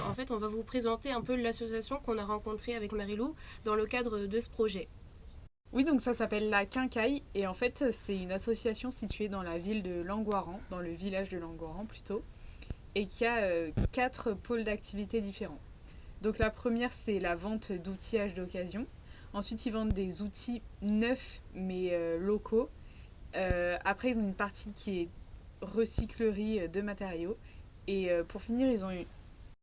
En fait, on va vous présenter un peu l'association qu'on a rencontrée avec Marilou dans le cadre de ce projet. Oui, donc ça s'appelle la Quincaille et en fait c'est une association située dans la ville de Langoiran, dans le village de Langoiran plutôt, et qui a 4 pôles d'activité différents. Donc la première c'est la vente d'outillage d'occasion. Ensuite ils vendent des outils neufs mais locaux. Après ils ont une partie qui est recyclerie de matériaux. Et pour finir ils ont une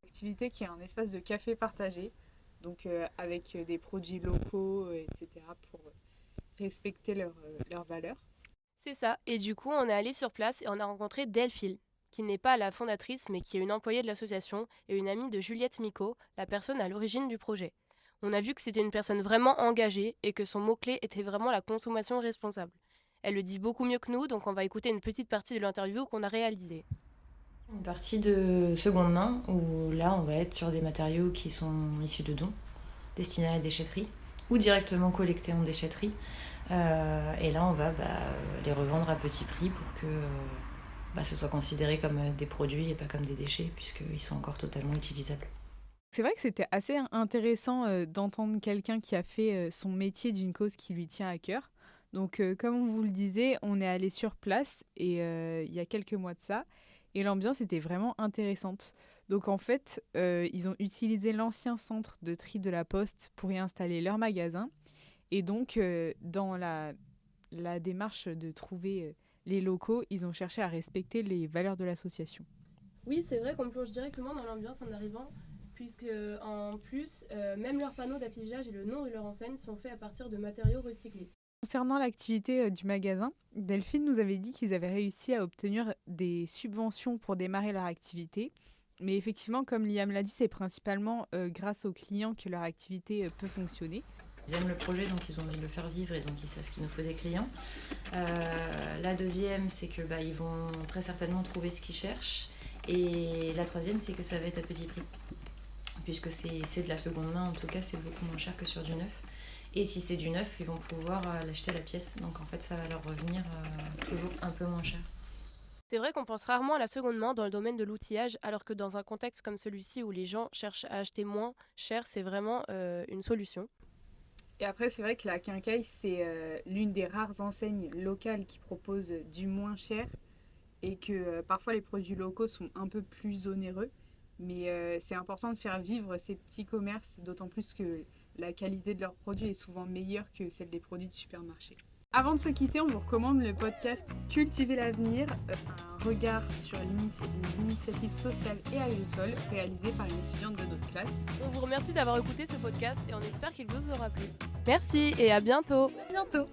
activité qui est un espace de café partagé. Donc avec des produits locaux, etc. pour respecter leurs valeurs. C'est ça, et du coup, on est allé sur place et on a rencontré Delphine, qui n'est pas la fondatrice mais qui est une employée de l'association et une amie de Juliette Micot, la personne à l'origine du projet. On a vu que c'était une personne vraiment engagée et que son mot-clé était vraiment la consommation responsable. Elle le dit beaucoup mieux que nous, donc on va écouter une petite partie de l'interview qu'on a réalisée. Une partie de seconde main où là on va être sur des matériaux qui sont issus de dons destinés à la déchetterie ou directement collectés en déchetterie. Et là on va les revendre à petit prix pour que ce soit considéré comme des produits et pas comme des déchets puisqu'ils sont encore totalement utilisables. C'est vrai que c'était assez intéressant d'entendre quelqu'un qui a fait son métier d'une cause qui lui tient à cœur. Donc, comme on vous le disait, on est allé sur place et il y a quelques mois de ça. Et l'ambiance était vraiment intéressante. Donc, en fait, ils ont utilisé l'ancien centre de tri de la Poste pour y installer leur magasin. Et donc, dans la démarche de trouver les locaux, ils ont cherché à respecter les valeurs de l'association. Oui, c'est vrai qu'on plonge directement dans l'ambiance en arrivant, puisque en plus, même leurs panneaux d'affichage et le nom de leur enseigne sont faits à partir de matériaux recyclés. Concernant l'activité du magasin, Delphine nous avait dit qu'ils avaient réussi à obtenir des subventions pour démarrer leur activité. Mais effectivement, comme Liam l'a dit, c'est principalement grâce aux clients que leur activité peut fonctionner. Ils aiment le projet, donc ils ont envie de le faire vivre et donc ils savent qu'il nous faut des clients. La deuxième, c'est que ils vont très certainement trouver ce qu'ils cherchent. Et la troisième, c'est que ça va être à petit prix. Puisque c'est de la seconde main, en tout cas, c'est beaucoup moins cher que sur du neuf. Et si c'est du neuf, ils vont pouvoir l'acheter à la pièce. Donc en fait, ça va leur revenir toujours un peu moins cher. C'est vrai qu'on pense rarement à la seconde main dans le domaine de l'outillage, alors que dans un contexte comme celui-ci où les gens cherchent à acheter moins cher, c'est vraiment une solution. Et après, c'est vrai que la Quincaille, c'est l'une des rares enseignes locales qui propose du moins cher et que parfois les produits locaux sont un peu plus onéreux. Mais c'est important de faire vivre ces petits commerces, d'autant plus que la qualité de leurs produits est souvent meilleure que celle des produits de supermarché. Avant de se quitter, on vous recommande le podcast Cultiver l'avenir, un regard sur les initiatives sociales et agricoles réalisé par une étudiante de notre classe. On vous remercie d'avoir écouté ce podcast et on espère qu'il vous aura plu. Merci et à bientôt. À bientôt!